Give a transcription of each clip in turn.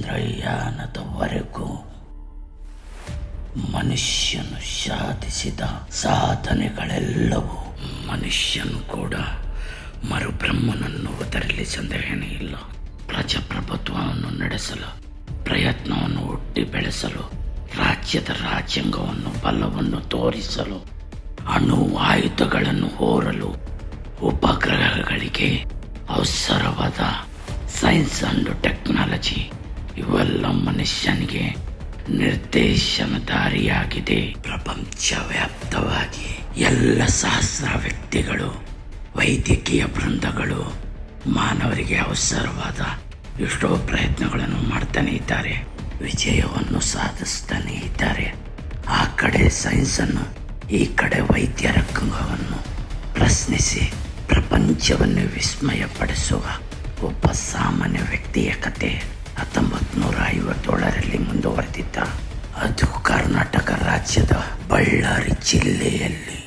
ಚಂದ್ರಯಾನದವರೆಗೂ ಮನುಷ್ಯನು ಸಾಧಿಸಿದ ಸಾಧನೆಗಳೆಲ್ಲವೂ ಮನುಷ್ಯನು ಕೂಡ ಮರುಬ್ರಹ್ಮನನ್ನುವುದರಲ್ಲಿ ಸಂದೇಹನೇ ಇಲ್ಲ. ಪ್ರಜಾಪ್ರಭುತ್ವವನ್ನು ನಡೆಸಲು, ಪ್ರಯತ್ನವನ್ನು ಹುಟ್ಟಿ ಬೆಳೆಸಲು, ರಾಜ್ಯದ ರಾಜ್ಯಾಂಗವನ್ನು ಬಲವನ್ನು ತೋರಿಸಲು, ಅಣು ಆಯುಧಗಳನ್ನು ಹೋರಲು, ಉಪಗ್ರಹಗಳಿಗೆ ಅವಸರವಾದ ಸೈನ್ಸ್ ಅಂಡ್ ಟೆಕ್ನಾಲಜಿ ಇವೆಲ್ಲ ಮನುಷ್ಯನಿಗೆ ನಿರ್ದೇಶನದಾರಿಯಾಗಿದೆ. ಪ್ರಪಂಚವ್ಯಾಪ್ತವಾಗಿ ಎಲ್ಲ ಸಹಸ್ರ ವ್ಯಕ್ತಿಗಳು, ವೈದ್ಯಕೀಯ ಬೃಂದಗಳು ಮಾನವರಿಗೆ ಅವಸರವಾದ ಎಷ್ಟೋ ಪ್ರಯತ್ನಗಳನ್ನು ಮಾಡ್ತಾನೆ ಇದ್ದಾರೆ, ವಿಜಯವನ್ನು ಸಾಧಿಸ್ತಾನೆ ಇದ್ದಾರೆ. ಆ ಕಡೆ ಸೈನ್ಸನ್ನು, ಈ ಕಡೆ ವೈದ್ಯ ರಂಗವನ್ನು ಪ್ರಶ್ನಿಸಿ ಪ್ರಪಂಚವನ್ನು ವಿಸ್ಮಯಪಡಿಸುವ ಒಬ್ಬ ಸಾಮಾನ್ಯ ವ್ಯಕ್ತಿಯ ಕತೆ 1957ರಲ್ಲಿ ಮುಂದುವರೆದಿದ್ದ. ಅದು ಕರ್ನಾಟಕ ರಾಜ್ಯದ ಬಳ್ಳಾರಿ ಜಿಲ್ಲೆಯಲ್ಲಿ.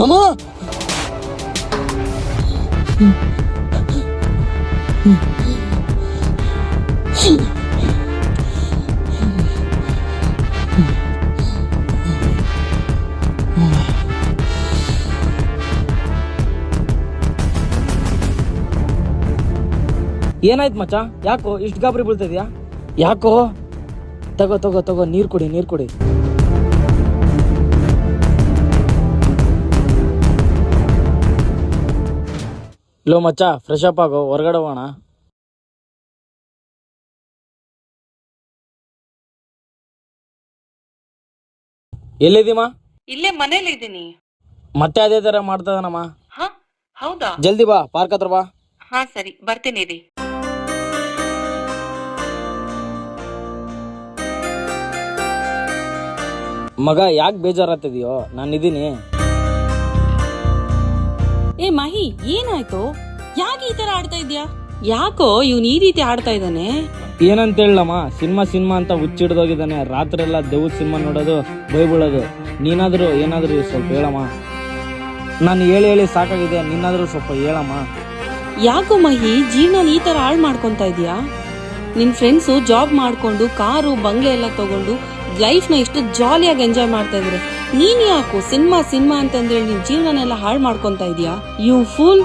ಅಮ್ಮ ಏನಾಯ್ತು ಮಚ್ಚ? ಯಾಕೋ ಇಷ್ಟು ಗಾಬರಿ ಬೀಳ್ತಿದ್ಯಾ? ಯಾಕೋ? ತಗೋ ತಗೋ ತಗೋ, ನೀರು ಕುಡಿ, ನೀರು ಕುಡಿ. ಲೋ ಮಚ್ಚ, ಫ್ರೆಶ್ ಅಪ್ ಆಗೋ, ಹೊರಗಡೆ ಹೋಗೋಣ. ಎಲ್ಲಿದ್ದೀಮ್ಮ? ಇಲ್ಲೇ ಮನೇಲಿದ್ದೀನಿ. ಮತ್ತೆ ಅದೇ ತರ ಮಾಡ್ತದನಮ್ಮ. ಹಾ ಹೌದಾ? ಜಲ್ದಿ ಬಾ, ಪಾರ್ಕ್ ಹತ್ರ ಬಾ. ಹಾ ಸರಿ ಬರ್ತೀನಿ ರೀ. ಮಗ ಯಾಕೆ ಬೇಜಾರಾಗ್ತಿದ್ಯೋ? ನಾನಿದ್ದೀನಿ. ಏ ಮಹಿ, ಏನಾಯ್ತು? ಯಾಕೆ ಈ ತರ ಆಡ್ತಾ ಇದ್ಯಾ? ಯಾಕೋ ಇವ್ನು ಈ ರೀತಿ ಆಡ್ತಾ ಇದ್ದಾನೆ? ಏನಂತ ಹೇಳಮ್ಮ, ಸಿನಿಮಾ ಅಂತ ಹುಚ್ಚಿಡ್ದೋಗಿದ್ದಾನೆ. ರಾತ್ರಿ ಎಲ್ಲ ದೆವ್ವದ ಸಿನಿಮಾ ನೋಡೋದು, ಬೈಬಿಡೋದು. ನೀನಾದ್ರೂ ಏನಾದ್ರೂ ಸ್ವಲ್ಪ ಹೇಳಮ್ಮ. ನಾನು ಹೇಳಿ ಸಾಕಾಗಿದೆ, ನೀನಾದ್ರೂ ಸ್ವಲ್ಪ ಹೇಳಮ್ಮ. ಯಾಕೋ ಮಹಿ, ಜೀವನ ಈ ತರ ಹಾಳು ಮಾಡ್ಕೊಂತ ಇದೀಯಾ? ನಿನ್ ಫ್ರೆಂಡ್ಸು ಜಾಬ್ ಮಾಡ್ಕೊಂಡು ಕಾರು ಬಂಗ್ಲೆ ಎಲ್ಲ ತಗೊಂಡು ಲೈಫ್ ನ ಎಷ್ಟು ಜಾಲಿಯಾಗಿ ಎಂಜಾಯ್ ಮಾಡ್ತಾ ಇದ್ರೆ, ನೀನ್ ಯಾಕೋ ಸಿನಿಮಾ ಅಂತಂದೇಳಿ ನಿನ್ ಜೀವನನೆಲ್ಲ ಹಾಳು ಮಾಡ್ಕೊಂತ ಇದೀಯಾ? You fool.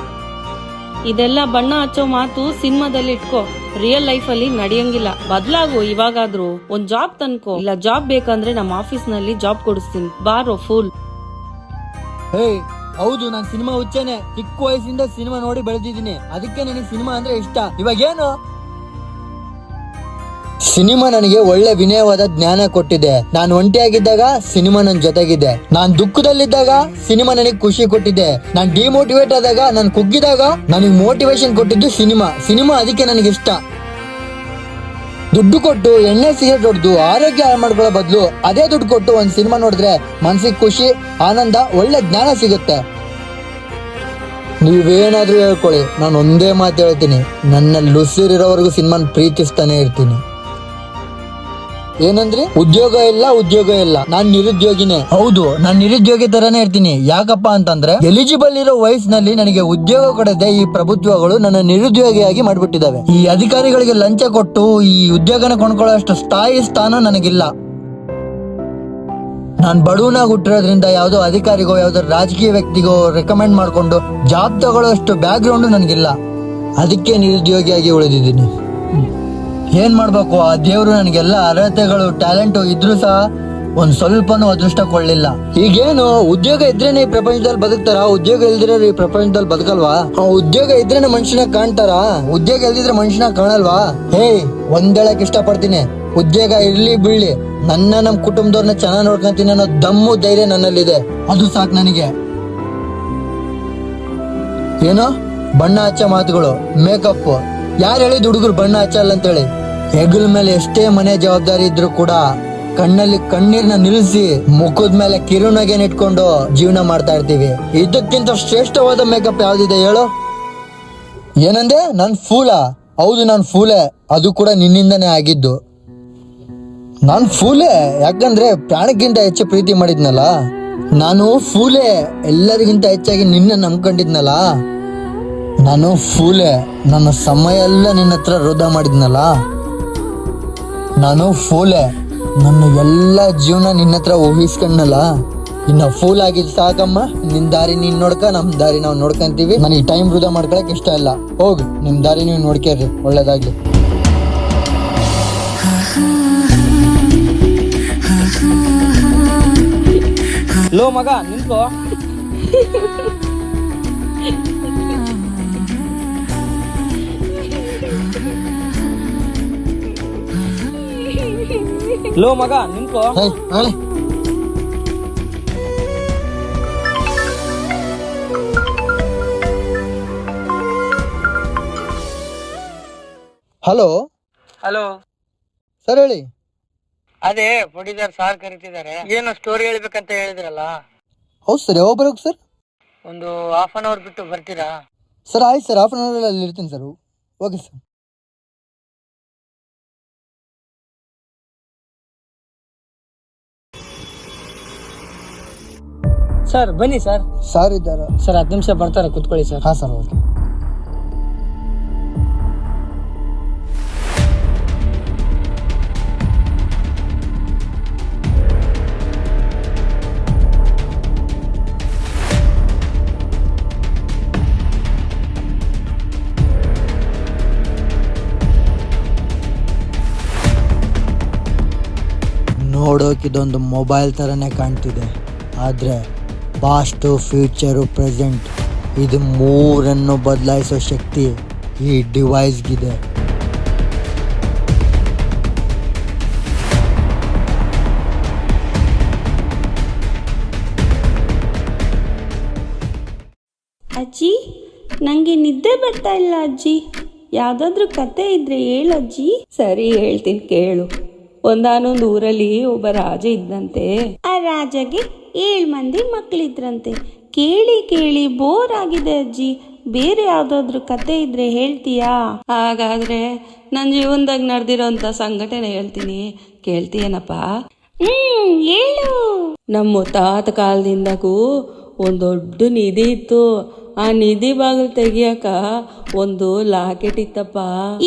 ಇದೆಲ್ಲ ಬಣ್ಣ ಹಚ್ಚೋ ಮಾತು ಸಿನಿಮಾದಲ್ಲಿ ಇಟ್ಕೋ, ರಿಯಲ್ ಲೈಫ್ ಅಲ್ಲಿ ನಡೆಯಂಗಿಲ್ಲ. ಬದ್ಲಾಗು ಇವಾಗಾದ್ರೂ. ಒಂದ್ ಜಾಬ್ ತನ್ಕೋ, ಇಲ್ಲ ಜಾಬ್ ಬೇಕಂದ್ರೆ ನಮ್ಮ ಆಫೀಸ್ ನಲ್ಲಿ ಜಾಬ್ ಕೊಡಿಸ್ತೀನಿ, ಬಾರೋ ಫೂಲ್. ಹೇ ಹೌದು, ನಾನ್ ಸಿನಿಮಾ ಹುಚ್ಚೇನೆ. ಚಿಕ್ಕ ವಯಸ್ಸಿಂದ ಸಿನಿಮಾ ನೋಡಿ ಬೆಳೆದಿದ್ದೀನಿ, ಅದಕ್ಕೆ ನನಗೆ ಸಿನಿಮಾ ಅಂದ್ರೆ ಇಷ್ಟ. ಇವಾಗ ಏನು? ಸಿನಿಮಾ ನನಗೆ ಒಳ್ಳೆ ವಿನಯವಾದ ಜ್ಞಾನ ಕೊಟ್ಟಿದೆ. ನಾನು ಒಂಟಿಯಾಗಿದ್ದಾಗ ಸಿನಿಮಾ ನನ್ನ ಜೊತೆಗಿದೆ. ನಾನ್ ದುಃಖದಲ್ಲಿದ್ದಾಗ ಸಿನಿಮಾ ನನಗೆ ಖುಷಿ ಕೊಟ್ಟಿದೆ. ನಾನ್ ಡಿಮೋಟಿವೇಟ್ ಆದಾಗ, ನಾನು ಕುಗ್ಗಿದಾಗ ನನಗೆ ಮೋಟಿವೇಶನ್ ಕೊಟ್ಟಿದ್ದು ಸಿನಿಮಾ ಅದಕ್ಕೆ ನನಗೆ ಇಷ್ಟ. ದುಡ್ಡು ಕೊಟ್ಟು ಎಣ್ಣೆ ಸಿಗರೇಟ್ ಹೊಡೆದು ಆರೋಗ್ಯ ಹಾಳು ಮಾಡ್ಕೊಳ್ಳೋ ಬದಲು ಅದೇ ದುಡ್ಡು ಕೊಟ್ಟು ಒಂದ್ ಸಿನಿಮಾ ನೋಡಿದ್ರೆ ಮನ್ಸಿಗೆ ಖುಷಿ, ಆನಂದ, ಒಳ್ಳೆ ಜ್ಞಾನ ಸಿಗುತ್ತೆ. ನೀವೇನಾದ್ರೂ ಹೇಳ್ಕೊಳ್ಳಿ, ನಾನು ಒಂದೇ ಮಾತು ಹೇಳ್ತೀನಿ, ನನ್ನ ಲುಸಿರಿರೋವರೆಗೂ ಸಿನಿಮಾನ ಪ್ರೀತಿಸ್ತಾನೆ ಇರ್ತೀನಿ. ಏನಂದ್ರೆ ಉದ್ಯೋಗ ಇಲ್ಲ, ನಾನ್ ನಿರುದ್ಯೋಗಿನೇ. ಹೌದು, ನಾನ್ ನಿರುದ್ಯೋಗಿ ತರಾನೇ ಇರ್ತೀನಿ. ಯಾಕಪ್ಪ ಅಂತಂದ್ರೆ ಎಲಿಜಿಬಲ್ ಇರೋ ವಯಸ್ಸಿನಲ್ಲಿ ನನಗೆ ಉದ್ಯೋಗ ಕೊಡದೆ ಈ ಪ್ರಭುತ್ವಗಳು ನನ್ನ ನಿರುದ್ಯೋಗಿಯಾಗಿ ಮಾಡ್ಬಿಟ್ಟಿದಾವೆ. ಈ ಅಧಿಕಾರಿಗಳಿಗೆ ಲಂಚ ಕೊಟ್ಟು ಈ ಉದ್ಯೋಗನ ಕೊಂಡ್ಕೊಳ್ಳೋಷ್ಟು ಸ್ಥಾನ ನನಗಿಲ್ಲ. ನಾನ್ ಬಡವನಾಗಿ ಹುಟ್ಟಿರೋದ್ರಿಂದ ಯಾವ್ದೋ ಅಧಿಕಾರಿಗೋ ಯಾವ್ದೋ ರಾಜಕೀಯ ವ್ಯಕ್ತಿಗೋ ರೆಕಮೆಂಡ್ ಮಾಡ್ಕೊಂಡು ಜಾಬ್ ತಗೊಳ್ಳೋಷ್ಟು ಬ್ಯಾಕ್ ಗ್ರೌಂಡ್ ನನಗಿಲ್ಲ. ಅದಕ್ಕೆ ನಿರುದ್ಯೋಗಿಯಾಗಿ ಉಳಿದಿದ್ದೀನಿ. ಏನ್ ಮಾಡ್ಬೇಕು, ಆ ದೇವ್ರು ನನಗೆಲ್ಲ ಅರ್ಹತೆಗಳು ಟ್ಯಾಲೆಂಟ್ ಇದ್ರು ಸಹ ಒಂದ್ ಸ್ವಲ್ಪನೂ ಅದೃಷ್ಟ ಕೊಳ್ಳಿಲ್ಲ. ಈಗೇನು ಉದ್ಯೋಗ ಇದ್ರೇನೆ ಈ ಪ್ರಪಂಚದಲ್ಲಿ ಬದುಕ್ತಾರ? ಉದ್ಯೋಗ ಇಲ್ದಿರೋ ಈ ಪ್ರಪಂಚದಲ್ಲಿ ಬದುಕಲ್ವಾ? ಉದ್ಯೋಗ ಇದ್ರೇನೆ ಮನುಷ್ಯನ ಕಾಣ್ತಾರ? ಉದ್ಯೋಗ ಇಲ್ದಿದ್ರೆ ಮನುಷ್ಯನ ಕಾಣಲ್ವಾ? ಒಂದೇಳಕ್ ಇಷ್ಟಪಡ್ತೀನಿ, ಉದ್ಯೋಗ ಇರ್ಲಿ ಬೀಳ್ಲಿ, ನಮ್ ಕುಟುಂಬದವ್ರನ್ನ ಚೆನ್ನಾಗಿ ನೋಡ್ಕೊಂತೀನಿ ಅನ್ನೋ ದಮ್ಮು ಧೈರ್ಯ ನನ್ನಲ್ಲಿದೆ. ಅದು ಸಾಕು ನನಗೆ. ಏನೋ ಬಣ್ಣ ಹಚ್ಚ ಮಾತುಗಳು, ಮೇಕಪ್. ಯಾರು ಹೇಳಿದ್ ಹುಡುಗರು ಬಣ್ಣ ಹಚ್ಚಲ್ಲ ಅಂತೇಳಿ? ಹೆಗಲ ಮೇಲೆ ಎಷ್ಟೇ ಮನೆ ಜವಾಬ್ದಾರಿ ಇದ್ರು ಕೂಡ ಕಣ್ಣಲ್ಲಿ ಕಣ್ಣೀರ್ನ ನಿಲ್ಲಿಸಿ ಮುಖದ ಮೇಲೆ ಕಿರುನಗೆನ ಇಟ್ಕೊಂಡು ಜೀವನ ಮಾಡ್ತಾ ಇರ್ತೀವಿ. ಇದಕ್ಕಿಂತ ಶ್ರೇಷ್ಠವಾದ ಮೇಕಪ್ ಯಾವ್ದಿದೆ ಹೇಳು? ಏನಂದೆ? ನಾನ್ ಫೂಲಾ? ಹೌದು, ನಾನ್ ಫೂಲೆ. ಅದು ಕೂಡ ನಿನ್ನಿಂದನೇ ಆಗಿದ್ದು. ನಾನ್ ಫೂಲೆ ಯಾಕಂದ್ರೆ ಪ್ರಾಣಕ್ಕಿಂತ ಹೆಚ್ಚು ಪ್ರೀತಿ ಮಾಡಿದ್ನಲ್ಲ. ನಾನು ಫೂಲೆ, ಎಲ್ಲರಿಗಿಂತ ಹೆಚ್ಚಾಗಿ ನಿನ್ನ ನಂಬ್ಕೊಂಡಿದ್ನಲ್ಲ. ನಾನು ಫೂಲೆ, ನನ್ನ ಸಮಯ ಎಲ್ಲ ನಿನ್ನ ಹತ್ರ ವೃದ್ಧ ಮಾಡಿದ್ನಲ್ಲ. ನಾನು ಫೂಲೆ, ನನ್ನ ಎಲ್ಲ ಜೀವನ ನಿನ್ನ ಹತ್ರ ಊಹಿಸ್ಕೊಂಡಲ್ಲ. ಇನ್ನ ಫೂಲ್ ಆಗಿದ್ ಸಾಕಮ್ಮ. ನಿನ್ ದಾರಿ ನೀನ್ ನೋಡ್ಕ, ನಮ್ ದಾರಿ ನಾವ್ ನೋಡ್ಕೊಂತೀವಿ. ನನಗೆ ಟೈಮ್ ವೃದ್ಧ ಮಾಡ್ಕೊಳಕ್ ಇಷ್ಟ ಇಲ್ಲ. ಹೋಗಿ ನಿಮ್ ದಾರಿ ನೀವು ನೋಡ್ಕೇರಿ, ಒಳ್ಳೇದಾಗ್ಲಿ. ಲೋ ಮಗ ನಿಂತ್ಕೋ. ಲೋ ಮಗ ನಿಂತ್ಕೋ. ಹಲೋ ಹಲೋ ಸರ್, ಹೇಳಿ. ಅದೇ ಪ್ರೊಡ್ಯೂಸರ್ ಸಾರ್ ಕರೀತಿದ್ದಾರೆ, ಏನೋ ಸ್ಟೋರಿ ಹೇಳ್ಬೇಕಂತ ಹೇಳಿದ್ರಲ್ಲ. ಹೌದು ಸರ್, ಯಾವಾಗ ಬರ್ಬೇಕು ಸರ್? ಒಂದು ಹಾಫ್ ಅನ್ ಅವರ್ ಬಿಟ್ಟು ಬರ್ತೀರಾ? ಸರ್ ಆಯ್ತು ಸರ್, ಹಾಫ್ ಅನ್ ಅವರ್ ಅಲ್ಲಿ ಇರ್ತೀನಿ ಸರ್. Okay sir. ಸರ್ ಬನ್ನಿ ಸರ್. ಸರ್ ಇದ್ದಾರ ಸರ್? 10 ನಿಮಿಷ ಬರ್ತಾರೆ, ಕುತ್ಕೊಳ್ಳಿ ಸರ್. ಹಾ ಸರ್, ಓಕೆ. ನೋಡೋಕಿದೊಂದು ಮೊಬೈಲ್ ಥರನೇ ಕಾಣ್ತಿದೆ, ಆದರೆ ಪಾಸ್ಟು, ಫ್ಯೂಚರು, ಪ್ರೆಸೆಂಟ್ ಇದು ಮೂರನ್ನು ಬದಲಾಯಿಸೋ ಶಕ್ತಿ ಈ ಡಿವೈಸ್ಗಿದೆ. ಅಜ್ಜಿ, ನನಗೆ ನಿದ್ದೆ ಬರ್ತಾ ಇಲ್ಲ ಅಜ್ಜಿ. ಯಾವುದಾದ್ರೂ ಕತೆ ಇದ್ರೆ ಹೇಳಜ್ಜಿ. ಸರಿ ಹೇಳ್ತೀನಿ ಕೇಳು. ಒಂದಾನೊಂದು ಊರಲ್ಲಿ ಒಬ್ಬ ರಾಜ ಇದ್ದಂತೆ. ಆ ರಾಜಗೆ 7 ಮಂದಿ ಮಕ್ಕಳಿದ್ರಂತೆ. ಕೇಳಿ ಕೇಳಿ ಬೋರ್ ಆಗಿದೆ ಅಜ್ಜಿ. ಬೇರೆ ಯಾವುದಾದ್ರೂ ಕತೆ ಇದ್ರೆ ಹೇಳ್ತೀಯಾ? ಹಾಗಾದ್ರೆ ನನ್ನ ಜೀವನದಾಗ ನಡೆದಿರೋಂಥ ಸಂಘಟನೆ ಹೇಳ್ತೀನಿ, ಕೇಳ್ತೀಯನಪ್ಪ? ಹೇಳು. ನಮ್ಮ ಮುತ್ತಾತ ಕಾಲದಿಂದಗೂ ಒಂದು ದೊಡ್ಡ ನಿಧಿ ಇತ್ತು. ಆ ನಿಧಿ ಬಾಗಿಲು ತೆಗಿಯಕ ಒಂದು ಲಾಕೆಟ್ ಇತ್ತಪ್ಪ.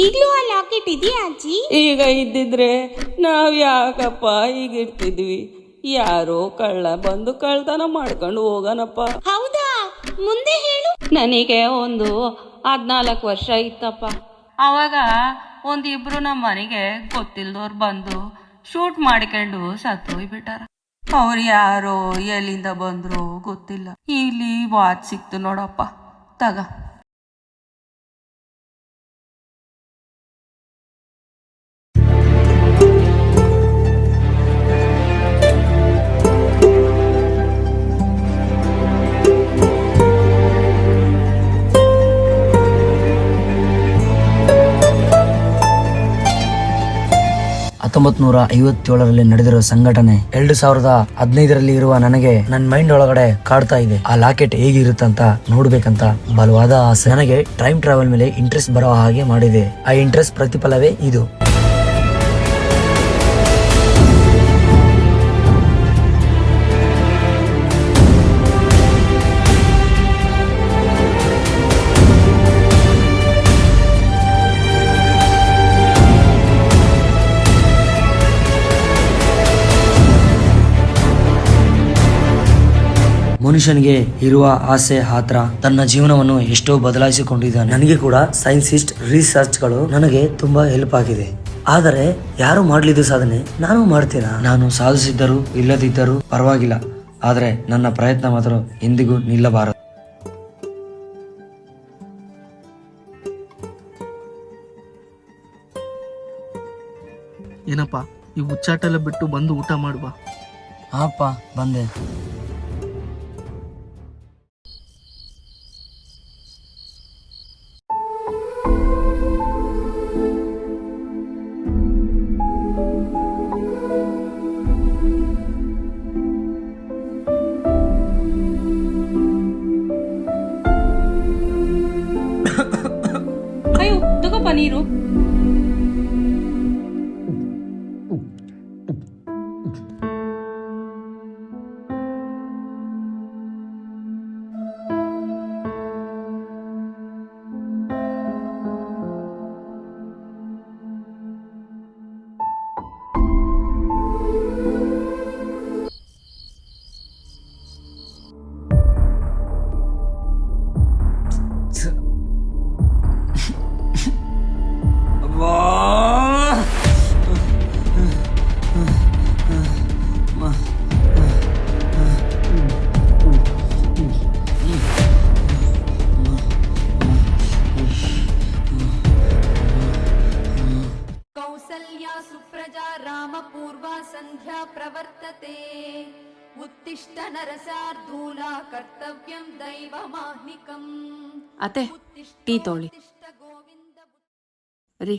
ಈಗಲೂ ಆ ಲಾಕೆಟ್ ಇದೆಯಾ ಅಜ್ಜಿ? ಈಗ ಇದ್ದಿದ್ರೆ ನಾವ್ ಯಾಕಪ್ಪ ಈಗಿರ್ತಿದ್ವಿ? ಯಾರೋ ಕಳ್ಳ ಬಂದು ಕಳ್ತನ ಮಾಡ್ಕೊಂಡು ಹೋಗನಪ್ಪ. ಹೌದಾ? ಮುಂದೆ ಹೇಳು. ನನಗೆ ಒಂದು 14 ವರ್ಷ ಇತ್ತಪ್ಪ. ಅವಾಗ ಒಂದಿಬ್ರು ನಮ್ಮ ಮನೆಗೆ ಗೊತ್ತಿಲ್ದವ್ರು ಬಂದು ಶೂಟ್ ಮಾಡ್ಕೊಂಡು ಸತ್ತು ಹೋಗ್ಬಿಟ್ಟಾರ. ಅವ್ರು ಯಾರೋ ಎಲ್ಲಿಂದ ಬಂದ್ರು ಗೊತ್ತಿಲ್ಲ. ಇಲ್ಲಿ ವಾಚ್ ಸಿಕ್ತು ನೋಡಪ್ಪ, ತಗ. ರಲ್ಲಿ ನಡೆದಿರೋ ಸಂಘಟನೆ 2015ರಲ್ಲಿ ಇರುವ ನನಗೆ ನನ್ನ ಮೈಂಡ್ ಒಳಗಡೆ ಕಾಡ್ತಾ ಇದೆ. ಆ ಲಾಕೆಟ್ ಹೇಗಿರುತ್ತಂತ ನೋಡ್ಬೇಕಂತ ಬಲವಾದ ಆಸೆ. ನನಗೆ ಟೈಮ್ ಟ್ರಾವೆಲ್ ಮೇಲೆ ಇಂಟ್ರೆಸ್ಟ್ ಬರೋ ಹಾಗೆ ಮಾಡಿದೆ. ಆ ಇಂಟ್ರೆಸ್ಟ್ ಪ್ರತಿಫಲವೇ ಇದು. ಮನುಷ್ಯನಿಗೆ ಇರುವ ಆಸೆ ಆತ್ರ ತನ್ನ ಜೀವನವನ್ನು ಎಷ್ಟೋ ಬದಲಾಯಿಸಿಕೊಂಡಿದ್ದಾನೆ. ನನಗೆ ಕೂಡ ಸೈನ್ಸಿಸ್ಟ್ ರಿಸರ್ಚ್ಗಳು ನನಗೆ ತುಂಬಾ ಹೆಲ್ಪ್ ಆಗಿದೆ. ಆದರೆ ಯಾರು ಮಾಡ್ಲಿದ್ದು ಸಾಧನೆ ನಾನು ಮಾಡ್ತೀನಾ? ನಾನು ಸಾಧಿಸಿದ್ದರೂ ಇಲ್ಲದಿದ್ದರೂ ಪರವಾಗಿಲ್ಲ, ಆದರೆ ನನ್ನ ಪ್ರಯತ್ನ ಮಾತ್ರ ಎಂದಿಗೂ ನಿಲ್ಲಬಾರದು. ಏನಪ್ಪ ಈ ಹುಚ್ಚಾಟ ಎಲ್ಲ ಬಿಟ್ಟು ಬಂದು ಊಟ ಮಾಡುವ. ಹಾಪ್ಪ ಬಂದೆ. ಅಯ್ಯೋ, ತಗೋಪ್ಪ ನೀರು. सुप्रजा रामपूर्वा संध्या प्रवर्तते उत्तिष्ठ नरसार्धूला कर्तव्यं दैवमाह्निकम्. ಅತ್ತೆ, ಟೀ ತೊಗೊಳ್ಳಿ ರೀ.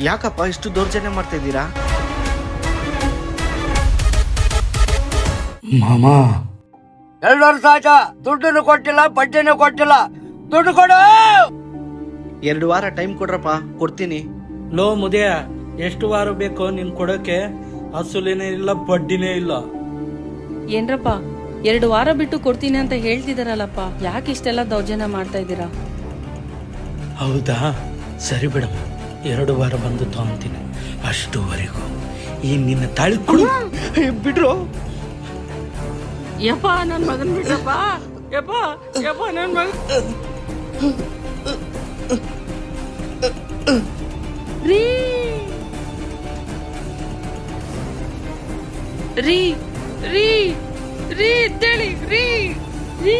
ಯಾಕಪ್ಪ ಇಷ್ಟು ದೌರ್ಜನ್ಯ ಮಾಡ್ತಾ ಇದ್ದೀರಾ? ಮಾಮ 2 ವರ್ಷ ಆಯ್ತಾ, ದುಡ್ಡನ್ನು ಕೊಟ್ಟಿಲ್ಲ, ಬಡ್ಡಿನೂ ಕೊಟ್ಟಿಲ್ಲ. ದುಡ್ಡು ಕೊಡು. 2 ವಾರ ಟೈಮ್ ಕೊಡ್ರಪ್ಪ, ಕೊಡ್ತೀನಿ. ಲೋ ಮುದಿಯ, ಎಷ್ಟು ವಾರ ಬೇಕೋ ನಿನ್ ಕೊಡೋಕೆ? ಅಸಲೇನೇ ಇಲ್ಲ, ಬಡ್ಡಿನೇ ಇಲ್ಲ. ಏನ್ರಪ್ಪ 2 ವಾರ ಬಿಟ್ಟು ಕೊಡ್ತೀನಿ ಅಂತ ಹೇಳ್ತಿದಾರಲ್ಲಪ್ಪ, ಯಾಕೆ ಇಷ್ಟೆಲ್ಲ ದೌರ್ಜನ್ಯ ಮಾಡ್ತಾ ಇದ್ದೀರಾ? ಹೌದಾ, ಸರಿ ಬಿಡಮ್ಮ, 2 ವಾರ ಬಂದು ತಗೊಂತೀನಿ. ಅಷ್ಟುವರೆಗೂ ಈ ನಿನ್ನ ತಾಳಿ ಕೊಡು. ಬಿಡ್ರು. ಯಪ್ಪ ನನ್ ಮಗನ್ ಬಿಡ್ರಪ್ಪ, ಯಪ್ಪ ಯಪ್ಪ ನನ್ ಮಗ. ರೀ ರೀ ರೀ ರೀ ಎದ್ದೇಳಿ, ರೀ ರೀ.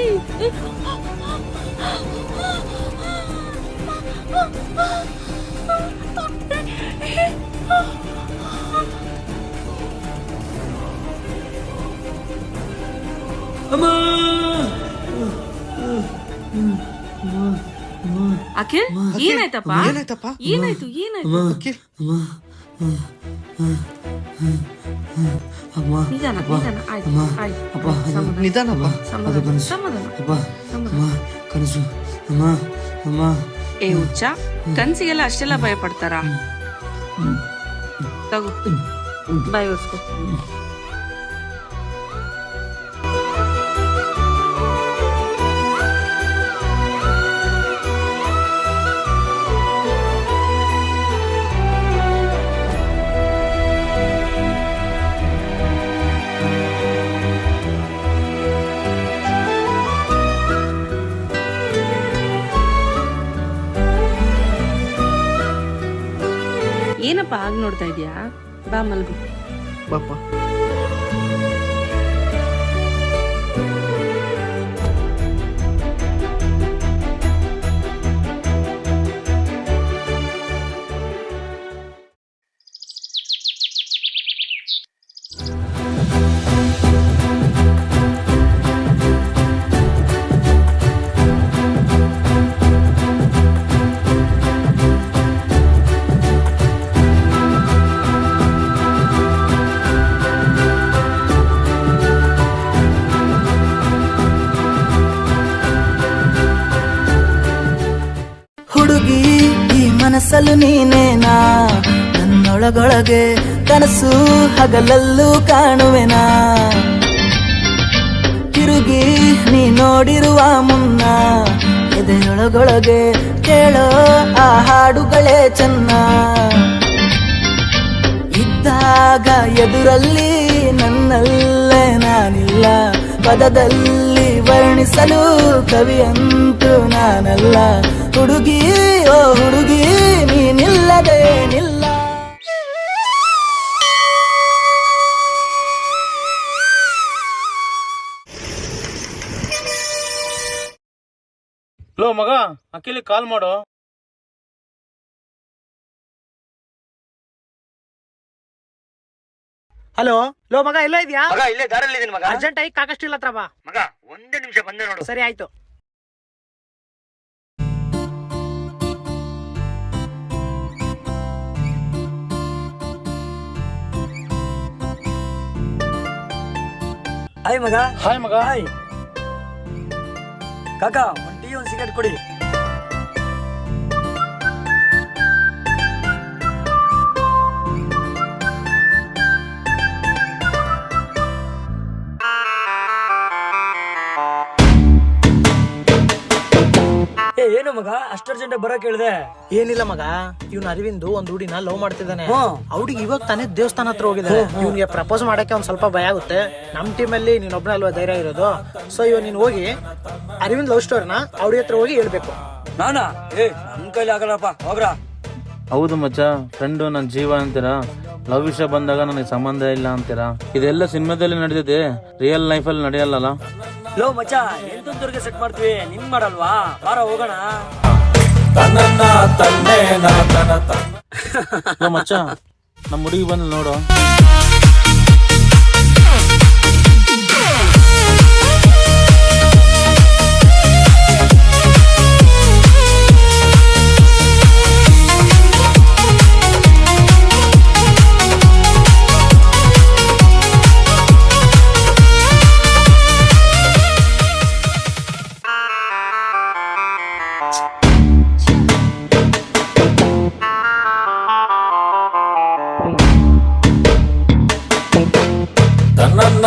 ಅಖಿಲ್, ಏನಾಯ್ತಪ್ಪ? ಏನಾಯ್ತಪ್ಪ? ಏನಾಯ್ತು ಏನಾಯ್ತು? ನಿಧಾನ ನಿಧಾನ, ಆಯ್ತು ಆಯ್ತು, ನಿಧಾನಪ್ಪ. ಸಮಾಧಾನ ಸಮಾಧಾನ ಸಮಾಧಾನ. ಕನಸು ಅಮ್ಮ ಅಮ್ಮ. ಏ ಹುಚ್ಚ, ಕನ್ಸಿಗೆಲ್ಲ ಅಷ್ಟೆಲ್ಲ ಭಯ ಪಡ್ತಾರ? ತಗೋ, ಬಾಯ್ ಒರ್ಸ್ಕೊ. ಏನಪ್ಪ ಆಗ ನೋಡ್ತಾ ಇದೀಯಾ? ಬಾ ಮಲ್ಗು. ಪಾಪ ಹುಡುಗಿ ಈ ಮನಸ್ಸಲು ನೀನೇನಾ, ನನ್ನೊಳಗೊಳಗೆ ಕನಸು ಹಗಲಲ್ಲೂ ಕಾಣುವೆನಾ. ತಿರುಗಿ ನೀ ನೋಡಿರುವ ಮುನ್ನ ಎದೆಯೊಳಗೊಳಗೆ ಕೇಳೋ ಆ ಹಾಡುಗಳೇ ಚೆನ್ನ. ಇದ್ದಾಗ ಎದುರಲ್ಲಿ ನನ್ನಲ್ಲೇ ನಾನಿಲ್ಲ, ಪದದಲ್ಲಿ ವರ್ಣಿಸಲು ಕವಿಯಂತೂ ನಾನಲ್ಲ. ಹುಡುಗಿ ಓ ಹುಡುಗಿ ನೀನಿಲ್ಲದೇನಿಲ್ಲ. ಲೋ ಮಗ, ಅಖಿಲಿ ಕಾಲ್ ಮಾಡು. ಹಲೋ. ಲೋ ಮಗ, ಎಲ್ಲ ಇದೆಯಾ? ಮಗ ಇಲ್ಲೇ ದಾರಲ್ಲಿ ಇದೀನಿ ಮಗ. ಅರ್ಜೆಂಟ್ ಆಗಿ ಕಾಕಷ್ಟಿಲ್ಲ ಹತ್ರ ಬಾ ಮಗ, 1 ನಿಮಿಷ ಬಂದೆ ನೋಡು. ಸರಿ ಆಯ್ತು. ಹಾಯ್ ಮಗ. ಹಾಯ್ ಮಗ. ಹಾಯ್ ಕಾಕ, ಒಂದು ಟೀ ಒಂದು ಸಿಗರೇಟ್ ಕೊಡಿ. ಏನು ಮಗ ಅಷ್ಟು ಅರ್ಜೆಂಟ್ ಬರಕ್ ಹೇಳಿದೆ? ಏನಿಲ್ಲ ಮಗ, ಇವ್ನ ಅರವಿಂದ್ ಒಂದ್ ಹುಡಿನ ಲವ್ ಮಾಡ್ತಿದ್ದಾನೆ. ಹ್ಮ್. ಅವ್ಡಿಗೆ ಇವಾಗ ತಾನೇ ದೇವಸ್ಥಾನ ಹತ್ರ ಹೋಗಿದ್ದಾನೆ. ಇವ್ನಿಗೆ ಪ್ರಪೋಸ್ ಮಾಡಕ್ಕೆ ಒಂದ್ ಸ್ವಲ್ಪ ಭಯ ಆಗುತ್ತೆ. ನಮ್ ಟೀಮಲ್ಲಿ ನೀನೊಬ್ನೇ ಅಲ್ವಾ ಧೈರ್ಯ ಇರೋದು. ಸೊ ಇವಾಗ ನೀನ್ ಹೋಗಿ ಅರವಿಂದ್ ಲವ್ ಸ್ಟೋರಿನ ಅವ್ಡಿ ಹತ್ರ ಹೋಗಿ ಹೇಳ್ಬೇಕು. ನಾನಾ? ನನ್ ಕೈಲಿ ಆಗಲ್ಲಪ್ಪ, ಹೋಗ್ರ. ಹೌದು ಮಚ್ಚ, ಫ್ರೆಂಡು ನನ್ನ ಜೀವ ಅಂತೀರಾ, ಲವ್ ವಿಷಯ ಬಂದಾಗ ನನಗೆ ಸಂಬಂಧ ಇಲ್ಲ ಅಂತೀರಾ. ಇದೆಲ್ಲ ಸಿನಿಮಾದಲ್ಲಿ ನಡೆದಿದೆ, ರಿಯಲ್ ಲೈಫಲ್ಲಿ ನಡೆಯಲ್ಲ. ಲೋ ಮಚ್ಚ, ಎಂತಂತವ್ರಿಗೆ ಸೆಟ್ ಮಾಡ್ತೀವಿ, ನಿನ್ ಮಾಡಲ್ವಾ? ಬಾರ ಹೋಗೋಣ. ಮಚ್ಚ, ನಮ್ಮ ಹುಡುಗಿ ಬಂದು ನೋಡು.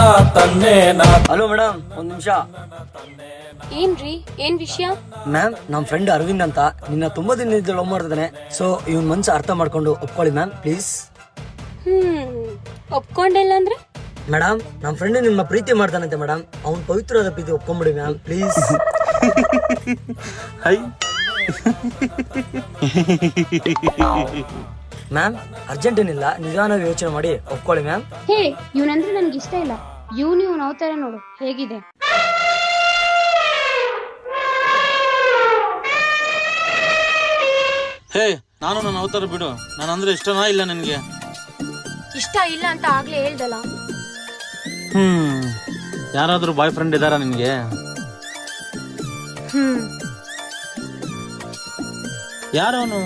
ಹಲೋ ಮೇಡಮ್, ಒಂದ್ ನಿಮಿಷ. ಏನ್ರಿ, ಏನ್ ವಿಷಯ? ಮ್ಯಾಮ್, ನಮ್ಮ ಫ್ರೆಂಡ್ ಅರವಿಂದ್ ಅಂತ ನಿನ್ನ ತುಂಬಾ ದಿನದಿಂದ ಲವ್ ಮಾಡ್ತಿದ್ದಾನೆ. ಸೊ ಇವನ್ ಮನ್ಸು ಅರ್ಥ ಮಾಡ್ಕೊಂಡು ಒಪ್ಕೊಳ್ಳಿ ಮ್ಯಾಮ್, ಪ್ಲೀಸ್. ಒಪ್ಕೊಂಡಿಲ್ಲ ಅಂದ್ರೆ? ಮೇಡಮ್, ನಮ್ಮ ಫ್ರೆಂಡ್ ನಿಮ್ಮ ಪ್ರೀತಿ ಮಾಡ್ತಾನಂತೆ ಮೇಡಮ್. ಅವ್ನ್ ಪವಿತ್ರವಾದ ಪ್ರೀತಿ ಒಪ್ಕೊಂಬಿಡಿ ಮ್ಯಾಮ್, ಪ್ಲೀಸ್. ಮ್ಯಾಮ್, ಅರ್ಜೆಂಟ್ ಏನಿಲ್ಲ, ನಿಧಾನವಾಗಿ ಯೋಚನೆ ಮಾಡಿ ಒಪ್ಕೊಳ್ಳಿ ಮ್ಯಾಮ್. ಹೇ, ಇವನಂದ್ರೆ ನನ್ಗೆ ಇಷ್ಟ ಇಲ್ಲ. ಇವನ್ ಅವತಾರ ನೋಡು ಹೇಗಿದೆ. ಹೇ, ನಾನು ನನ್ನ ಅವತಾರ ಬಿಡು. ನಾನಂದ್ರೆ ಇಷ್ಟನಾ ಇಲ್ಲ ನಿನ್ಗೆ? ಇಷ್ಟ ಇಲ್ಲ ಅಂತ ಆಗ್ಲೇ ಹೇಳ್ದಲ್ಲ. ಯಾರಾದ್ರೂ ಬಾಯ್ ಫ್ರೆಂಡ್ ಇದಾರ ನಿನ್ಗೆ? ಯಾರವನು?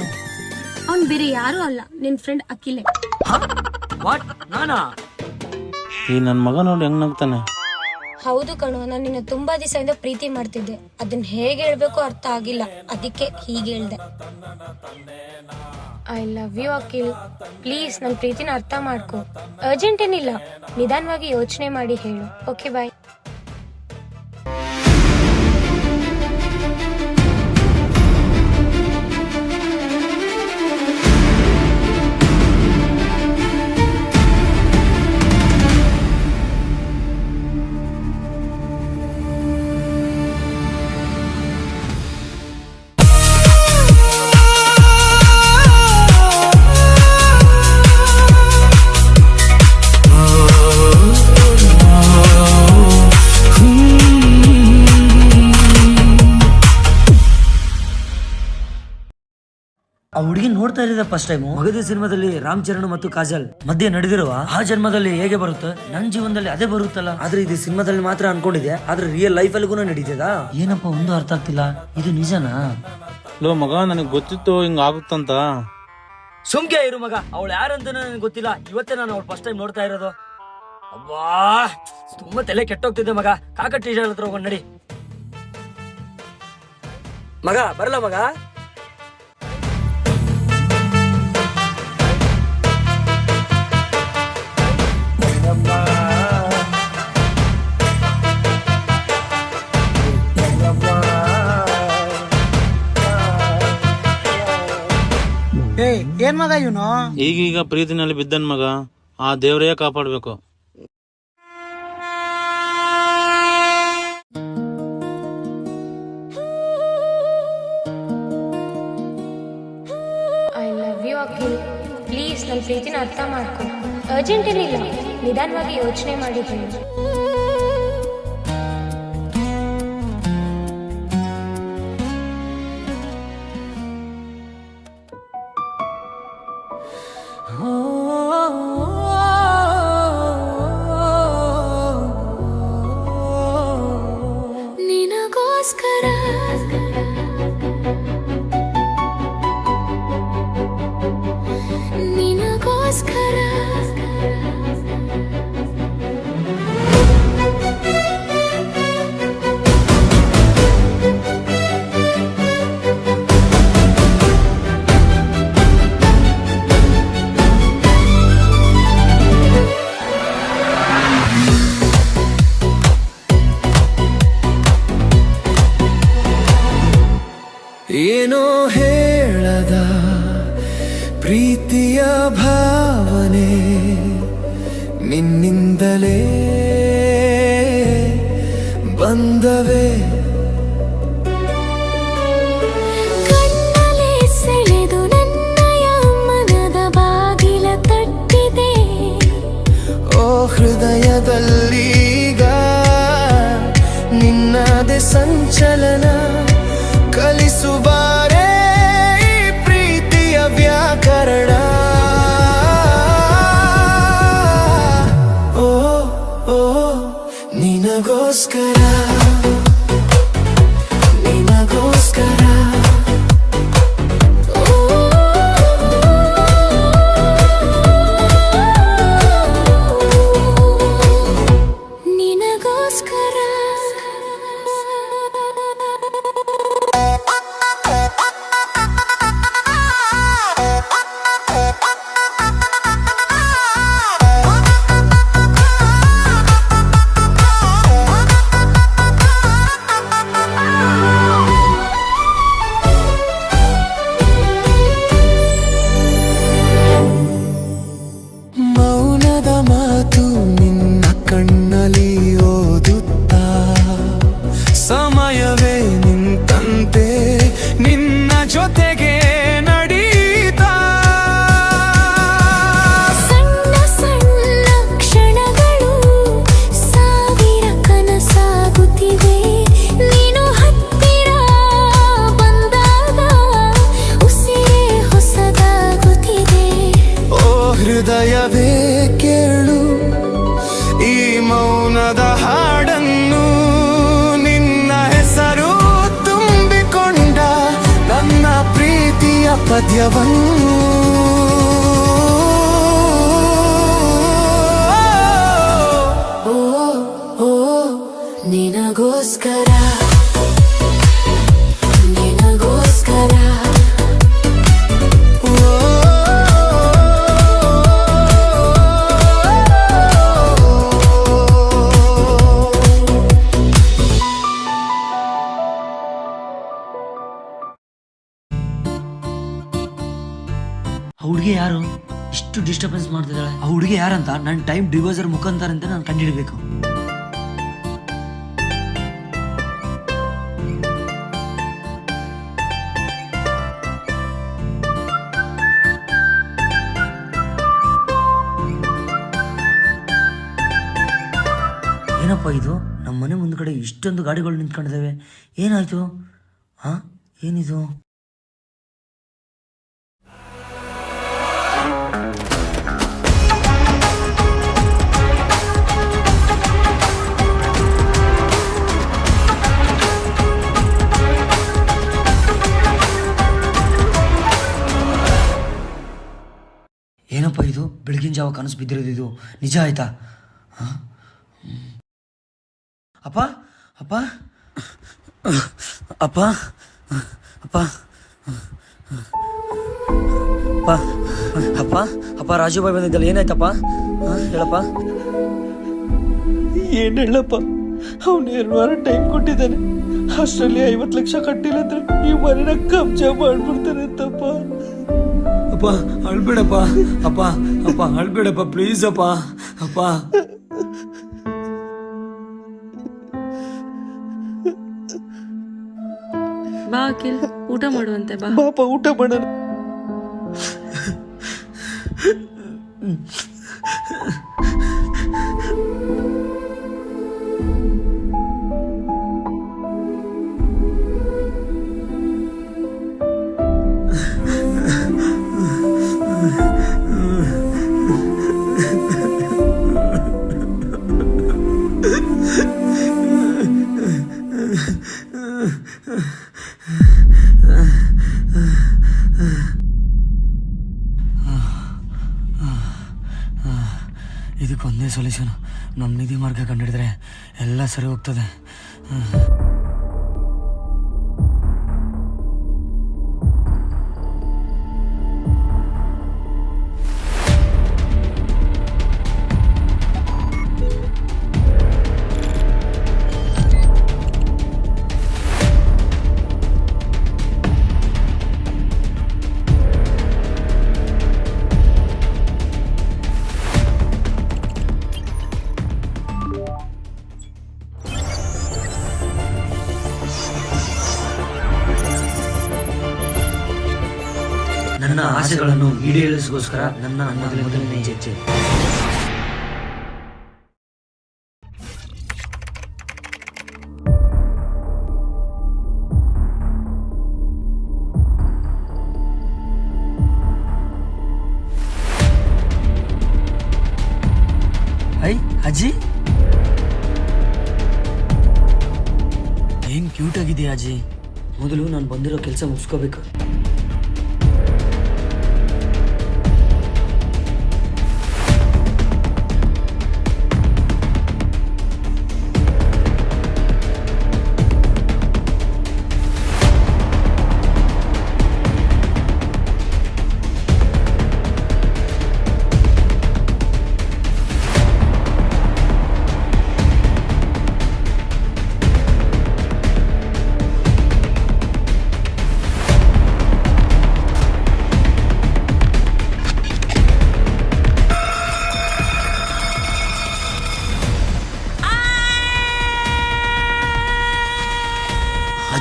ಅವ್ನ್ ಬೇರೆ ಯಾರು ಅಲ್ಲ, ನಿನ್ ಫ್ರೆಂಡ್ ಅಖಿಲೆ. ವಾಟ್, ನಾನಾ? ಈ ನನ್ ಮಗ ನೋಡಿ ಹೆಂಗ್ ನಗ್ತಾನೆ. ಹೌದು ಕಣೋ, ನಾನು ನಿನ್ನ ತುಂಬಾ ದಿವಸದಿಂದ ಪ್ರೀತಿ ಮಾಡ್ತಿದ್ದೆ. ಅದನ್ನ ಹೇಗೆ ಹೇಳ್ಬೇಕು ಅರ್ಥ ಆಗಿಲ್ಲ, ಅದಕ್ಕೆ ಹೀಗೆ ಹೇಳ್ದೆ. I love you Akhil. Please ನನ್ನ ಪ್ರೀತಿನ ಅರ್ಥ ಮಾಡ್ಕೊ. ಅರ್ಜೆಂಟ್ ಏನಿಲ್ಲ, ನಿಧಾನವಾಗಿ ಯೋಚನೆ ಮಾಡಿ ಹೇಳು. ಓಕೆ, ಬಾಯ್. ಆ ಹುಡುಗಿ ನೋಡ್ತಾ ಇರೋದ ಫಸ್ಟ್ ಟೈಮ್. ಮಗದ ಸಿನಿಮಾದಲ್ಲಿ ರಾಮ್ ಚರಣ್ ಮತ್ತು ಕಾಜಲ್ ಮಧ್ಯೆ ನಡೆದಿರುವ ಆ ಜನ್ಮದಲ್ಲಿ ಹೇಗೆ ಬರುತ್ತೆ, ನನ್ ಜೀವನದಲ್ಲಿ ಅದೇ ಬರುತ್ತಲ್ಲ. ಆದ್ರೆ ಇದು ಸಿನಿಮಾದಲ್ಲಿ ಮಾತ್ರ ಅನ್ಕೊಂಡಿದೆ, ಆದ್ರೆ ರಿಯಲ್ ಲೈಫ್ ಅಲ್ಲಿಗೂ ನಡೀತದ. ಏನಪ್ಪ ಒಂದು ಅರ್ಥ ಆಗ್ತಿಲ್ಲ, ಇದು ನಿಜನಾ? ಲೋ ಮಗ, ನನಗ್ ಗೊತ್ತಿತ್ತು ಹಿಂಗ ಆಗುತ್ತಂತ. ಸುಮ್ಕೆ ಇರು ಮಗ, ಅವಳು ಯಾರಂತ ನನಗೆ ಗೊತ್ತಿಲ್ಲ. ಇವತ್ತೇ ನಾನು ಅವಳು ಫಸ್ಟ್ ಟೈಮ್ ನೋಡ್ತಾ ಇರೋದು. ಅಬ್ಬಾ, ತುಂಬಾ ತಲೆ ಕೆಟ್ಟೋಗ್ತಿದ್ದೆ ಮಗ. ಕಾಕ ಟೀಚರ್ ಹತ್ರ ಹೋಗೋಣ ನಡಿ. ಮಗ ಬರಲ್ಲ ಮಗ. ಏನ್ ಮಗ ಇವನು? ಈಗೀಗ ಪ್ರೀತಿನಲ್ಲಿ ಬಿದ್ದನ್ ಮಗ. ಆ ದೇವರೇ ಕಾಪಾಡ್ಬೇಕು. I love you Akhil. Please ನನ್ನ ಪ್ರೀತಿನ ಅರ್ಥ ಮಾಡ್ಕೊ. ಅರ್ಜೆಂಟ್ ಏನಿಲ್ಲ, ನಿಧಾನವಾಗಿ ಯೋಚನೆ ಮಾಡಿ ಹೇಳು. ನಿನಗೋಸ್ಕರ ನಿನಗೋಸ್ಕರ ಏನೋ ಹೇಳದ ಪ್ರೀತಿಯ ಭಾವನೆ ನಿನ್ನಿಂದಲೇ ಬಂದವೆ. ಕಣ್ಣಲ್ಲಿ ಸೆಳೆದು ನನ್ನಯ ಮನದ ಬಾಗಿಲ ತಟ್ಟಿದೆ. ಓ ಹೃದಯದಲ್ಲೀಗ ನಿನ್ನದೇ ಸಂಚಲನ. ಕಲಿಸುಬಾರೇ ಪ್ರೀತಿಯ ವ್ಯಾಕರಣ. ಓ ಓ ನಿನಗೋಸ್ಕರ ನಿನಗೋಸ್ಕರ ನಿನಗೋಸ್ಕರ ಮಾತು ನಿನ್ನ ಕಣ್ಣಲ್ಲಿ ಓದುತ್ತಾ ಸಮಯವೇ ನಿಂತಂತೆ ನಿನ್ನ ಜೊತೆಗೆ ನಡೀತಾ ಸಣ್ಣ ಸಣ್ಣ ಕ್ಷಣಗಳು ಸಾವಿರ ಕನಸಾಗುತ್ತಿವೆ ನೀನು ಹತ್ತಿರ ಬಂದಾಗ ಉಸಿರೇ ಹೊಸದಾಗುತ್ತಿದೆ ಓ ಹೃದಯವೇ ಕೇಳು ಈ ಮೌನದ ಹಾಡನ್ನು ನಿನ್ನ ಹೆಸರು ತುಂಬಿಕೊಂಡ ನನ್ನ ಪ್ರೀತಿಯ ಪದ್ಯವನ್ನು ಓ ಓ ನಿನಗೋಸ್ಕರ ನಿನಗೋಸ್ಕರ ಆ ಹುಡುಗಿ ಯಾರು ಇಷ್ಟು ಡಿಸ್ಟರ್ಬೆನ್ಸ್ ಮಾಡ್ತಿದ್ದಾಳೆ? ಆ ಹುಡುಗಿ ಯಾರಂತ ನನ್ನ ಟೈಮ್ ಡಿವೈಸರ್ ಮುಖಾಂತರ ಅಂತ ನಾನು ಕಂಡುಹಿಡಬೇಕು. ಏನಪ್ಪ ಇದು, ನಮ್ಮ ಮನೆ ಮುಂದ್ಗಡೆ ಇಷ್ಟೊಂದು ಗಾಡಿಗಳು ನಿಂತ್ಕೊಂಡಿದ್ದಾವೆ. ಏನಾಯ್ತು? ಹಾ, ಏನಿದು? ಏನಪ್ಪ ಇದು, ಬೆಳಗಿನ ಜಾವ ಕನಸು ಬಿದ್ದಿರೋದು, ಇದು ನಿಜ ಆಯ್ತಾ? ಅಪ್ಪ ಅಪ್ಪ ಅಪ್ಪ ಅಪ್ಪ ಅಪ್ಪ ಅಪ್ಪ ಅಪ್ಪ ರಾಜುಬಾಯಿ ಬಂದಿದ್ದಲ್ಲ, ಏನಾಯ್ತಪ್ಪ? ಹೇಳಪ್ಪ. ಏನ್ ಹೇಳಪ್ಪ, ಅವನು 2 ವಾರ ಟೈಮ್ ಕೊಟ್ಟಿದ್ದಾನೆ. ಅಷ್ಟರಲ್ಲಿ 50 ಲಕ್ಷ ಕಟ್ಟಿಲ್ಲ ಅಂದ್ರೆ ಈ ಮನೆನ ಕಬ್ಜಾ ಮಾಡ್ಬಿಡ್ತಾನೆ ಅಂತಪ್ಪ. ಅಪ್ಪ ಅಳ್ಬೇಡಪ್ಪ, ಅಪ್ಪ ಅಪ್ಪ ಅಳ್ಬೇಡಪ್ಪ, ಪ್ಲೀಸ್ ಅಪ್ಪ. ಅಪ್ಪ ಬಾ ಅಖಿಲ್, ಊಟ ಮಾಡುವಂತೆ ಬಾ. ಪಾಪ ಊಟ ಮಾಡೋಣ. ಇದಕ್ಕೊಂದೇ ಸೊಲ್ಯೂಷನ್, ನಮ್ಮ ನಿಧಿ ಮಾರ್ಗ ಕಂಡುಹಿಡಿದ್ರೆ ಎಲ್ಲ ಸರಿ ಹೋಗ್ತದೆ. ನನ್ನ ಆಸೆಗಳನ್ನು ಈಡೇರಿಸೋಸ್ಕರ ನನ್ನ ಮೊದಲನೇ ಹೆಜ್ಜೆ. ಐ ಅಜ್ಜಿ, ಏನ್ ಕ್ಯೂಟ್ ಆಗಿದೆ ಅಜ್ಜಿ. ಮೊದಲು ನಾನು ಬಂದಿರೋ ಕೆಲಸ ಮುಗಿಸ್ಕೋಬೇಕು.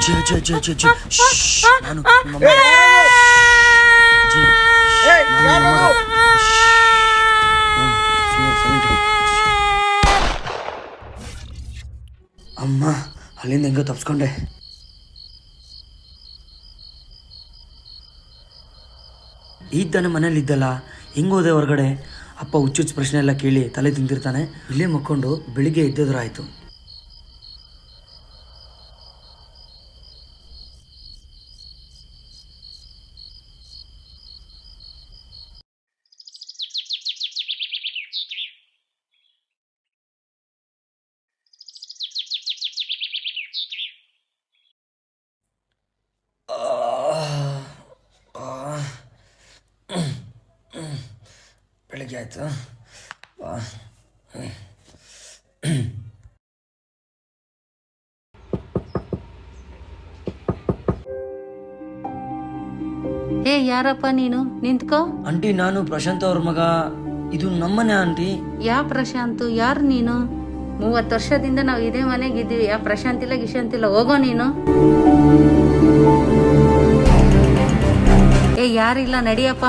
ಅಜ್ಜಿ ಅಜ್ಜಿ ಅಜ್ಜಿ ಅಜ್ಜಿ ಅಜ್ಜಿ ಶ್ಶ್, ನಾನು ನಿಮ್ಮಮ್ಮ. ಅಜ್ಜಿ, ನಾನು ನಿಮ್ಮಮ್ಮ. silent. ಅಮ್ಮ ಅಲ್ಲಿಂದ ಹೆಂಗೋ ತಪ್ಸ್ಕೊಂಡೆ. ಈಗ ತಾನೇ ಮನೇಲಿ ಇದ್ದಲ್ಲ, ಹೆಂಗೋದೆ ಹೊರಗಡೆ? ಅಪ್ಪ ಹುಚ್ಚುಚ್ಚು ಪ್ರಶ್ನೆ ಎಲ್ಲ ಕೇಳಿ ತಲೆ ತಿಂತಿರ್ತಾನೆ. ಇಲ್ಲೇ ಮಕ್ಕೊಂಡು ಬೆಳಿಗ್ಗೆ ಎದ್ದೋದ್ರಾಯ್ತು. ಬೆಳಿಗ್ಗೆ ಆಯ್ತು. ಏ ಯಾರಪ್ಪ ನೀನು? ನಿಂತ್ಕೋ. ಆಂಟಿ, ನಾನು ಪ್ರಶಾಂತ್ ಅವ್ರ ಮಗ. ಇದು ನಮ್ಮನೆ ಆಂಟಿ. ಯಾವ ಪ್ರಶಾಂತ್? ಯಾರು ನೀನು? 30 ವರ್ಷದಿಂದ ನಾವು ಇದೇ ಮನೆಗಿದ್ದೀವಿ. ಯಾವ ಪ್ರಶಾಂತ್ ಇಲ್ಲ ಗಿಶಾಂತ್ ಇಲ್ಲ, ಹೋಗೋ ನೀನು. ಏ ಯಾರಿಲ್ಲ, ನಡಿಯಪ್ಪ.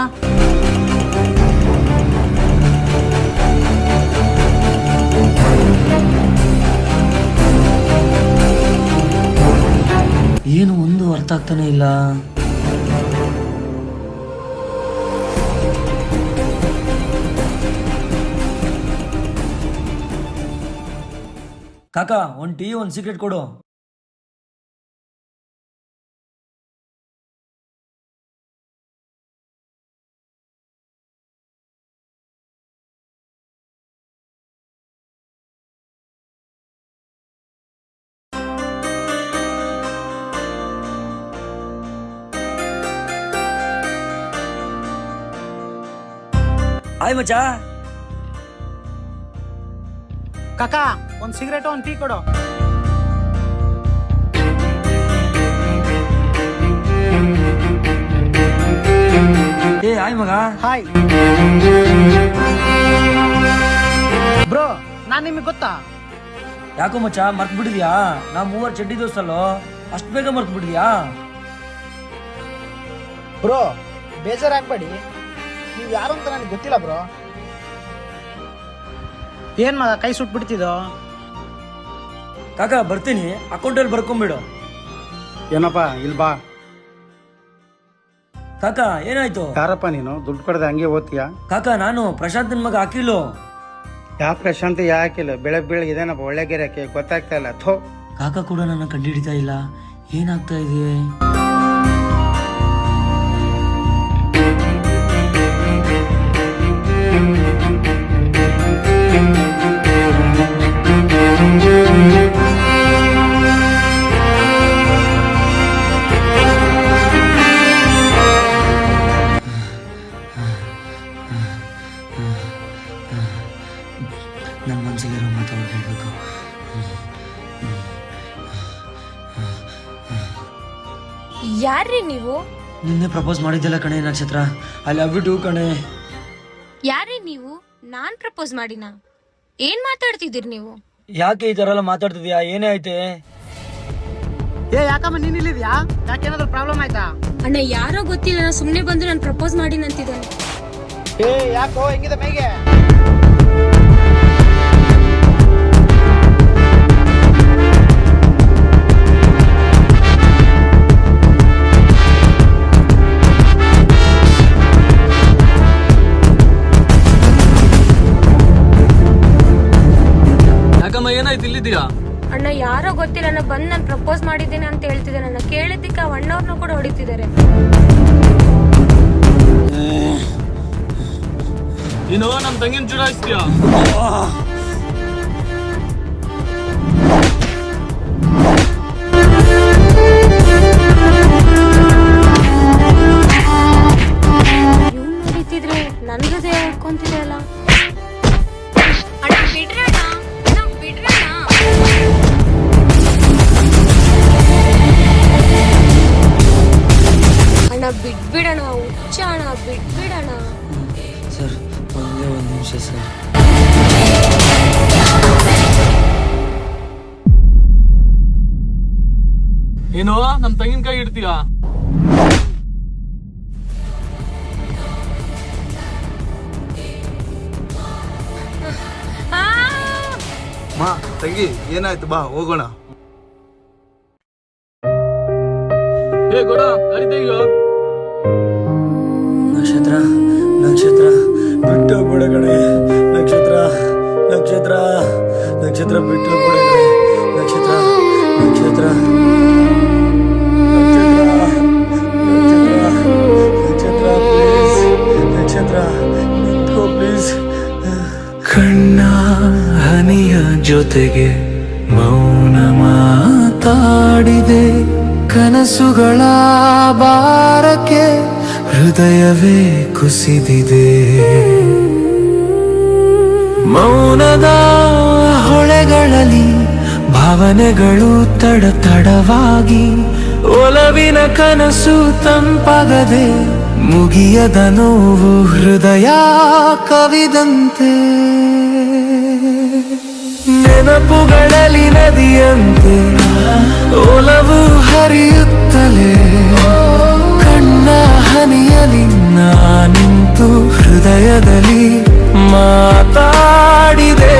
ಏನು ಒಂದು ಅರ್ಥ ಆಗ್ತಾನೆ ಇಲ್ಲ. ಕಾಕ, ಒಂದು ಟೀ ಒಂದು ಸಿಗರೇಟ್ ಕೊಡು. ಆಯ್ ಮಚ್ಚಾ. ಕಾಕ, ಒಂದ್ ಸಿಗರೇಟ್ ಒಂದ್ ಟೀ ಕೊಡು. ಏ ಆಯ್ ಮಗ. ಹಾಯ್ ಬ್ರೋ, ನಾನ್ ನಿಮಗೆ ಗೊತ್ತಾ? ಯಾಕೋ ಮಚ್ಚ ಮರ್ತ್ ಬಿಡಿದ್ಯಾ? ನಾ 3 ಚಡ್ಡಿ ದೋಸ್ತಲ್ಲೋ, ಅಷ್ಟು ಬೇಗ ಮರ್ತ್ ಬಿಡಿದ್ಯಾ? ಬ್ರೋ ಬೇಜಾರಾಗ್ಬೇಡಿ, ನೀವ್ ಯಾರು ಅಂತ ನನಗೆ ಗೊತ್ತಿಲ್ಲ ಬ್ರೋ. ಏನ್ ಮಗ ಕೈ ಸುಟ್ಬಿಡ್ತಿದ್ದೋ? ಕಾಕ ಬರ್ತೀನಿ, ಅಕೌಂಟಲ್ಲಿ ಬರ್ಕೊಂಬಿಡು. ಏನಪ್ಪ ಇಲ್ಲಿ ಬಾ. ಕಾಕ ಏನಾಯ್ತು? ಯಾರಪ್ಪ ನೀನು? ದುಡ್ಡು ಕೊಡದೆ ಹಂಗೆ ಓದ್ತೀಯಾ? ಕಾಕ ನಾನು ಪ್ರಶಾಂತನ್ ಮಗ ಅಖಿಲು. ಯಾವ ಪ್ರಶಾಂತ ಯಾಕಿಲ್ಲ? ಬೆಳಗ್ಗೆ ಇದೇನಪ್ಪ ಒಳ್ಳೆ ಗೆರೆಯಕ್ಕೆ ಗೊತ್ತಾಗ್ತಾ ಇಲ್ಲ. ಥೋ. ಕಾಕ ಕೂಡ ನನ್ನ ಕಂಡುಹಿಡಿತಾ ಇಲ್ಲ. ಏನಾಗ್ತಾ ಇದೆ? ನನ್ನ ಮನಸ್ಸಲ್ಲಿರೋ ಮಾತಾಡೋದು ಹೇಳ್ಬೇಕು. ಯಾರ್ರಿ ನೀವು? ನಿನ್ನೆ ಪ್ರಪೋಸ್ ಮಾಡಿದ್ದೆಲ್ಲ ಕಣೆ ನಕ್ಷತ್ರ. ಐ ಲವ್ ಯು ಟು ಕಣೆ. ಯಾರ್ರಿ ನೀವು? ನಾನ್ ಪ್ರಪೋಸ್ ಮಾಡಿನ? ಏನ್ ಮಾತಾಡ್ತಿದ್ದೀರಿ ನೀವು? ಯಾಕೆ ಈ ತರ ಎಲ್ಲ ಮಾತಾಡ್ತಿದ್ಯಾ? ಏನೇ ಐತೆ? ಏ ಯಾಕಮ್ಮ ನೀನ್ ಇಲ್ಲಿದ್ಯಾ? ಯಾಕೇನಾದ್ರೂ ಪ್ರಾಬ್ಲಮ್ ಆಯ್ತಾ? ಅಣ್ಣ ಯಾರೋ ಗೊತ್ತಿಲ್ಲ, ನಾ ಸುಮ್ನೆ ಬಂದು ನಾನು ಪ್ರಪೋಸ್ ಮಾಡಿ ನಂತಿದ್ದಾನೆ. ಏ ಯಾಕೋ ಹೆಂಗಿದೆ ಮೈಗೆ? ಯಾಕಮ್ಮ ಏನಾಯ್ತು? ಇಲ್ಲಿದ್ಯಾ? ಅಣ್ಣ ಯಾರೋ ಗೊತ್ತಿಲ್ಲ, ನಾ ಬಂದು ನಾನು ಪ್ರಪೋಸ್ ಮಾಡಿದ್ದೇನೆ ಅಂತ ಹೇಳ್ತಿದ್ದಾನೆ. ನನ್ನ ಕೇಳಿದ್ದಕ್ಕೆ ಆ ಅಣ್ಣವ್ರನ್ನ ಕೂಡ ಹೊಡಿತಿದ್ದಾರೆ. ನೀನು ನಮ್ಮ ತಂಗಿನ ಚುಡಾಯಿಸ್ತೀಯ? ಇವ್ನು ಹೊಡಿತಿದ್ರೆ ನನ್ನ ಹೃದಯ ಹೇಳ್ಕೊಂತಿದೆ ಅಲ್ಲ. ಅಣ್ಣ ಬಿಡ್ರಣ್ಣ, ಬಿಡ್ರಣ್ಣ. ಅಣ್ಣ ಬಿಡ್ಬಿಡಣ, ಹುಚ್ಚ ಅಣ್ಣ, ಬಿಡ್ಬಿಡಣ. ಸರ್ ಒಂದೇ ಒಂದು ನಿಮಿಷ ಸರ್. ಏನೋ ನಮ್ ತೆಂಗಿನಕಾಯಿ ಇಡ್ತೀಯ? ಮಾ ತಂಗಿ ಏನಾಯ್ತು, ಬಾ ಹೋಗೋಣ. ನಕ್ಷತ್ರ ನಕ್ಷತ್ರ ಬಿಟ್ಟು ಬಿಡಗಡೆ, ನಕ್ಷತ್ರ ನಕ್ಷತ್ರ ನಕ್ಷತ್ರ ಬಿಟ್ಟು ಬಿಡಗಡೆ, ನಕ್ಷತ್ರ ನಕ್ಷತ್ರ ನಕ್ಷತ್ರ ಪ್ಲೀಸ್, ನಕ್ಷತ್ರ ನಿಂತ್ಕೋ ಪ್ಲೀಸ್. ಕಣ್ಣ ಹನಿಯ ಜೊತೆಗೆ ಮೌನ ಮಾತಾಡಿದೆ, ಕನಸುಗಳ ಭಾರಕ್ಕೆ ಹೃದಯವೇ ಕುಸಿದಿದೆ. ಮೌನದ ಹೊಳೆಗಳಲ್ಲಿ ಭಾವನೆಗಳು ತಡತಡವಾಗಿ, ಒಲವಿನ ಕನಸು ತಂಪಾಗದೆ, ಮುಗಿಯದ ನೋವು ಹೃದಯ ಕವಿದಂತೆ. ನೆನಪುಗಳಲ್ಲಿ ನದಿಯಂತೆ ಒಲವು ಹರಿಯುತ್ತಲೇ, ಕಣ್ಣ ಹನಿಯಲಿ ನಾ ನಿಂತು ಹೃದಯದಲ್ಲಿ ಮಾತಾಡಿದೆ.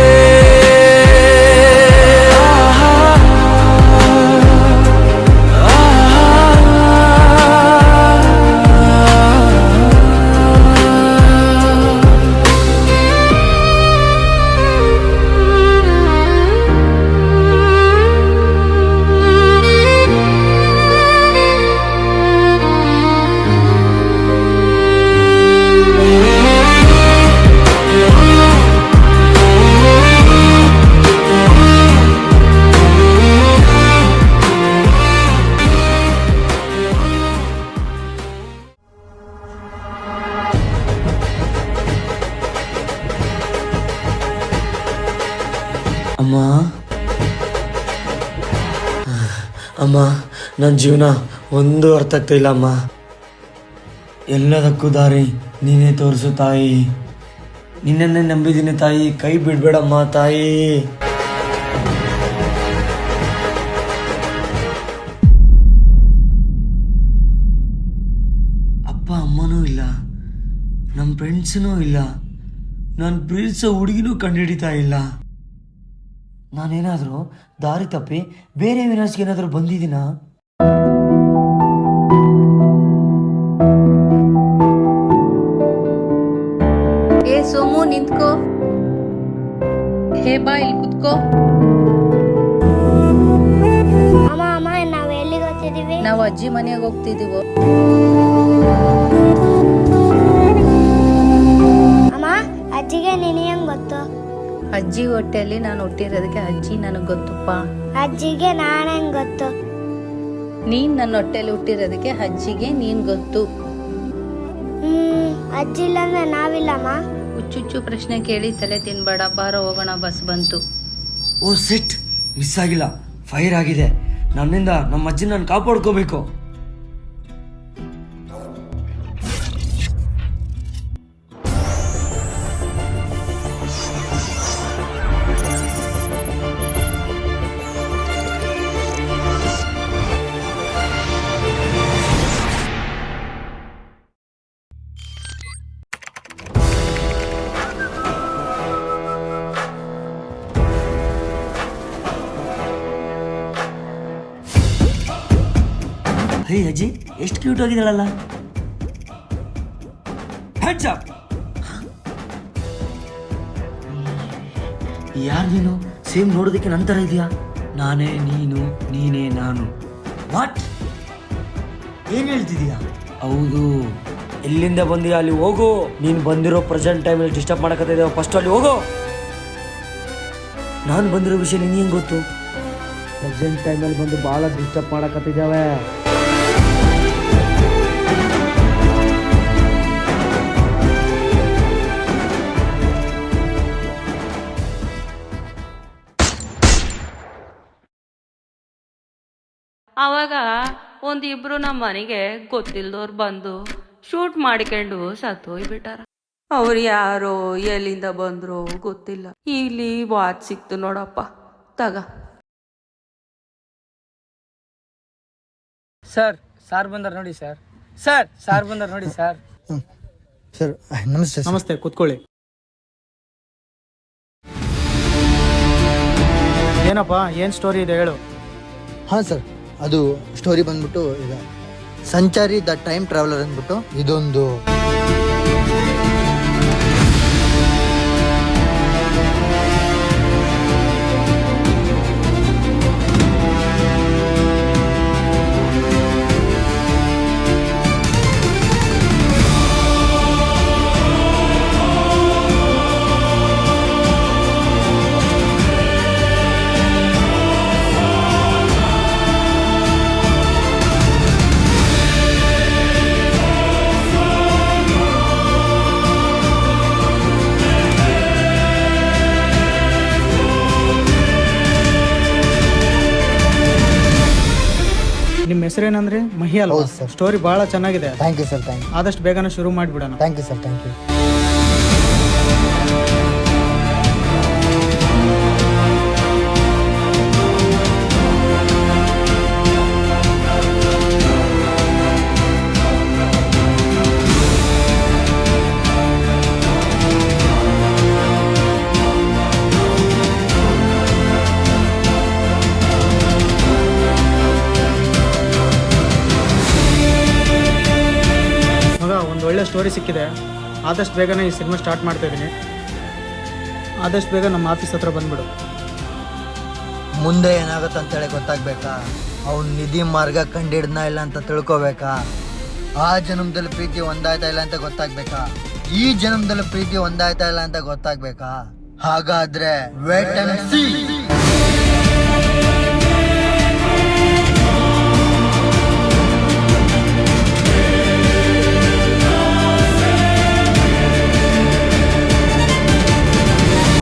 ಅಮ್ಮ ಅಮ್ಮ, ನನ್ನ ಜೀವನ ಒಂದು ಅರ್ಥ ಆಗ್ತಾ ಇಲ್ಲ ಅಮ್ಮ. ಎಲ್ಲದಕ್ಕೂ ದಾರಿ ನೀನೇ ತೋರಿಸು ತಾಯಿ. ನಿನ್ನನ್ನೇ ನಂಬಿದ್ದೀನಿ ತಾಯಿ, ಕೈ ಬಿಡ್ಬೇಡಮ್ಮ ತಾಯಿ. ಅಪ್ಪ ಅಮ್ಮನೂ ಇಲ್ಲ, ನಮ್ಮ ಫ್ರೆಂಡ್ಸೂ ಇಲ್ಲ, ನಾನು ಪ್ರೀತಿಸೋ ಹುಡುಗಿನೂ ಕಂಡುಹಿಡಿತಾ ಇಲ್ಲ. ನಾನೇನಾದರೂ ದಾರಿ ತಪ್ಪಿ ಬೇರೆ ವಿನಾಶ್ಗೆ ಏನಾದರೂ ಬಂದಿದ್ದೀನಾ? ಏ ಸೋಮು ನಿಂತ್ಕೋ. ಹೇ ಬಾ ಇಲ್ಲಿ ಕುತ್ಕೋ. ಅಮ್ಮ ಅಮ್ಮ ನಾವ್ ಎಲ್ಲಿಗೆ ಹೋಗ್ತಿದೀವಿ? ನಾವು ಅಜ್ಜಿ ಮನೆಗೆ ಹೋಗ್ತಿದೀವೋ. ಅಮ್ಮ ಅಜ್ಜಿಗೆ ನಿನಗೆ ಹೆಂಗ್ ಗೊತ್ತು? ಅಜ್ಜಿ ಹೊಟ್ಟೆಯಲ್ಲಿ ನಾನು ಹುಟ್ಟಿರೋದಕ್ಕೆ ಅಜ್ಜಿ ನನಗೆ ಗೊತ್ತಪ್ಪ. ಅಜ್ಜಿಗೆ ನಾನು ಹೆಂಗ್ ಗೊತ್ತು? ನೀನ್ ನನ್ನ ಹೊಟ್ಟೆಯಲ್ಲಿ ಹುಟ್ಟಿರೋದಕ್ಕೆ ಅಜ್ಜಿಗೆ ನೀನ್ ಗೊತ್ತು. ಅಜ್ಜಿ ಇಲ್ಲ ಅಂದ್ರೆ ನಾವಿಲ್ಲಮ್ಮ. ಹುಚ್ಚುಚ್ಚು ಪ್ರಶ್ನೆ ಕೇಳಿ ತಲೆ ತಿನ್ಬೇಡ, ಬಾರೋ ಹೋಗೋಣ, ಬಸ್ ಬಂತು. ಓ ಸಿಟ್, ಮಿಸ್ ಆಗಿಲ್ಲ, ಫೈರ್ ಆಗಿದೆ. ನನ್ನಿಂದ ನಮ್ಮ ಅಜ್ಜಿ ನಾನು ಕಾಪಾಡ್ಕೋಬೇಕು. ಹೇ ಅಜ್ಜಿ, ಎಷ್ಟು ಕ್ಯೂಟ್ ಆಗಿದ್ದಾಳಲ್ಲ. ಯಾರು ನೀನು? ಸೇಮ್ ನೋಡೋದಕ್ಕೆ ನಂತರ ಇದೆಯಾ? ನಾನೇ ನೀನು, ನೀನೇ ನಾನು. ವಾಟ್? ಏನ್ ಹೇಳ್ತಿದೀಯಾ? ಹೌದು. ಎಲ್ಲಿಂದ ಬಂದೀಯಾ? ಅಲ್ಲಿ ಹೋಗು. ನೀನು ಬಂದಿರೋ ಪ್ರೆಸೆಂಟ್ ಟೈಮಲ್ಲಿ ಡಿಸ್ಟರ್ಬ್ ಮಾಡಕತ್ತಿದ್ದೇವೆ. ಫಸ್ಟ್ ಅಲ್ಲಿ ಹೋಗು. ನಾನು ಬಂದಿರೋ ವಿಷಯ ನಿನ್ಗೆ ಹೆಂಗೆ ಗೊತ್ತು? ಪ್ರೆಸೆಂಟ್ ಟೈಮಲ್ಲಿ ಬಂದು ಭಾಳ ಡಿಸ್ಟರ್ಬ್ ಮಾಡಕತ್ತಿದ್ದಾವೆ. ಆವಾಗ ಒಂದಿಬ್ರು ನಮ್ಮ ಮನೆಗೆ ಗೊತ್ತಿಲ್ದವ್ರು ಬಂದು ಶೂಟ್ ಮಾಡಿಕೊಂಡು ಸತ್ತೋಗ್ಬಿಟ್ಟಾರ. ಅವ್ರು ಯಾರೋ ಎಲ್ಲಿಂದ ಬಂದ್ರು ಗೊತ್ತಿಲ್ಲ. ಇಲ್ಲಿ ವಾಚ್ ಸಿಕ್ತು ನೋಡಪ್ಪ, ತಗ. ಸರ್ ಸಾರ್ ಬಂದಾರ ನೋಡಿ ಸರ್. ಸರ್ ಸಾರ್ ಬಂದಾರ ನೋಡಿ ಸರ್. ಸರ್ ನಮಸ್ತೆ ಸರ್. ನಮಸ್ತೆ, ಕೂತ್ಕೊಳ್ಳಿ. ಏನಪ್ಪ, ಏನ್ ಸ್ಟೋರಿ ಇದೆ ಹೇಳು. ಹಾಂ ಸರ್, ಅದು ಸ್ಟೋರಿ ಬಂದ್ಬಿಟ್ಟು ಈಗ ಸಂಚಾರಿ ದ ಟೈಮ್ ಟ್ರಾವೆಲರ್ ಅಂದ್ಬಿಟ್ಟು ಇದೊಂದು ನಿಮ್ಮ ಹೆಸರೇನಂದ್ರೆ? ಮಹಿ ಅಲ್ವಾ? ಹೌದು ಸರ್. ಸ್ಟೋರಿ ಬಹಳ ಚೆನ್ನಾಗಿದೆ. Thank you sir. Thank you. ಆದಷ್ಟು ಬೇಗನೆ ಶುರು ಮಾಡಿಬಿಡೋಣ. Thank you sir. Thank you. ಮಗ, ಒಂದು ಒಳ್ಳೆ ಸ್ಟೋರಿ ಸಿಕ್ಕಿದೆ. ಆದಷ್ಟು ಬೇಗನೆ ಈ ಸಿನಿಮಾ ಸ್ಟಾರ್ಟ್ ಮಾಡ್ತಾ ಇದ್ದೀನಿ. ಆದಷ್ಟು ಬೇಗ ನಮ್ಮ ಆಫೀಸ್ ಹತ್ರ ಬಂದ್ಬಿಡು. ಮುಂದೆ ಏನಾಗುತ್ತೆ ಅಂತೇಳಿ ಗೊತ್ತಾಗ್ಬೇಕಾ? ಅವ್ನು ನಿಧಿ ಮಾರ್ಗ ಕಂಡಿಡ್ನ ಇಲ್ಲ ಅಂತ ತಿಳ್ಕೊಬೇಕಾ? ಆ ಜನ್ಮದಲ್ಲಿ ಪ್ರೀತಿ ಒಂದಾಯ್ತಾ ಇಲ್ಲ ಅಂತ ಗೊತ್ತಾಗ್ಬೇಕಾ? ಈ ಜನ್ಮದಲ್ಲಿ ಪ್ರೀತಿ ಒಂದಾಯ್ತಾ ಇಲ್ಲ ಅಂತ ಗೊತ್ತಾಗ್ಬೇಕಾ? ಹಾಗಾದ್ರೆ ವೇಟ್ ಅಂಡ್ ಸೀ.